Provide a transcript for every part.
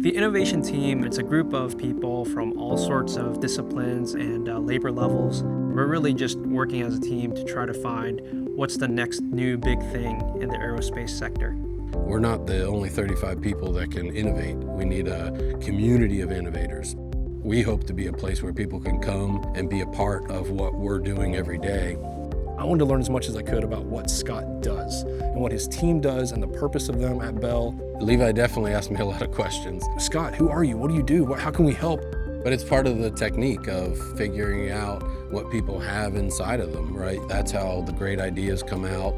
The innovation team, it's a group of people from all sorts of disciplines and labor levels. We're really just working as a team to try to find what's the next new big thing in the aerospace sector. We're not the only 35 people that can innovate. We need a community of innovators. We hope to be a place where people can come and be a part of what we're doing every day. I wanted to learn as much as I could about what Scott does and what his team does and the purpose of them at Bell. Levi definitely asked me a lot of questions. Scott, who are you? What do you do? How can we help? But it's part of the technique of figuring out what people have inside of them, right? That's how the great ideas come out.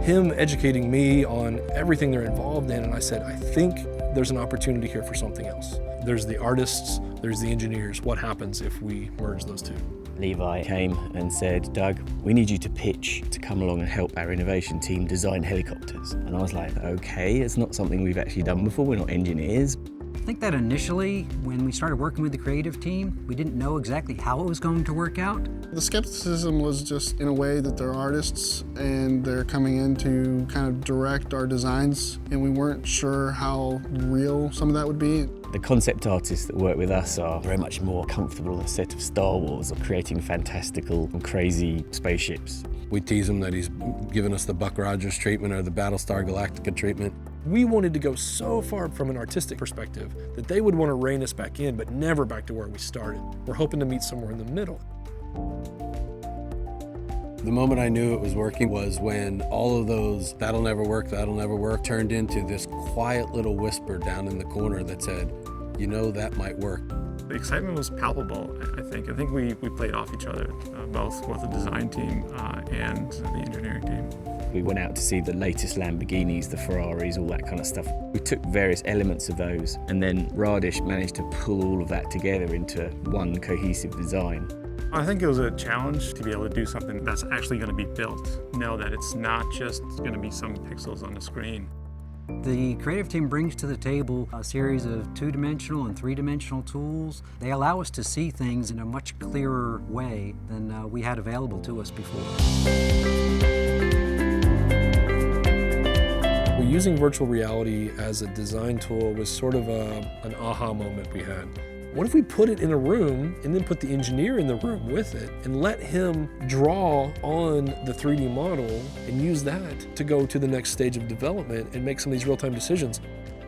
Him educating me on everything they're involved in, and I said, I think there's an opportunity here for something else. There's the artists, there's the engineers. What happens if we merge those two? Levi came and said, Doug, we need you to pitch to come along and help our innovation team design helicopters. And I was like, okay, it's not something we've actually done before, we're not engineers. I think that initially, when we started working with the creative team, we didn't know exactly how it was going to work out. The skepticism was just in a way that they're artists and they're coming in to kind of direct our designs, and we weren't sure how real some of that would be. The concept artists that work with us are very much more comfortable in a set of Star Wars or creating fantastical and crazy spaceships. We tease him that he's given us the Buck Rogers treatment or the Battlestar Galactica treatment. We wanted to go so far from an artistic perspective that they would want to rein us back in, but never back to where we started. We're hoping to meet somewhere in the middle. The moment I knew it was working was when all of those that'll never work turned into this quiet little whisper down in the corner that said, you know, that might work. The excitement was palpable, I think. I think we played off each other, both with the design team and the engineering team. We went out to see the latest Lamborghinis, the Ferraris, all that kind of stuff. We took various elements of those, and then Radish managed to pull all of that together into one cohesive design. I think it was a challenge to be able to do something that's actually going to be built. Know that it's not just going to be some pixels on the screen. The creative team brings to the table a series of two-dimensional and three-dimensional tools. They allow us to see things in a much clearer way than we had available to us before. Well, using virtual reality as a design tool was sort of an aha moment we had. What if we put it in a room and then put the engineer in the room with it and let him draw on the 3D model and use that to go to the next stage of development and make some of these real-time decisions?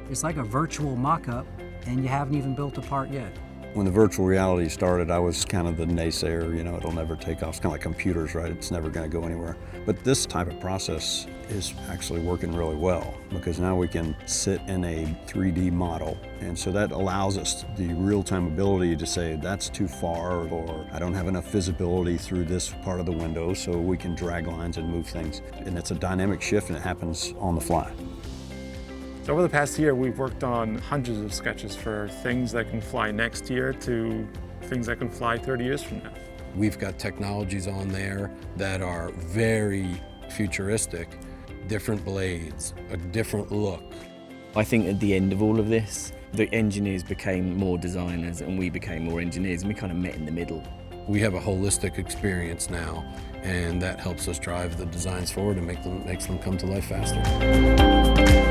It's like a virtual mock-up, and you haven't even built a part yet. When the virtual reality started, I was kind of the naysayer, you know, it'll never take off. It's kind of like computers, right? It's never going to go anywhere. But this type of process is actually working really well because now we can sit in a 3D model. And so that allows us the real-time ability to say, that's too far, or I don't have enough visibility through this part of the window, so we can drag lines and move things. And it's a dynamic shift, and it happens on the fly. So over the past year, we've worked on hundreds of sketches for things that can fly next year to things that can fly 30 years from now. We've got technologies on there that are very futuristic, different blades, a different look. I think at the end of all of this, the engineers became more designers and we became more engineers, and we kind of met in the middle. We have a holistic experience now, and that helps us drive the designs forward and makes them come to life faster.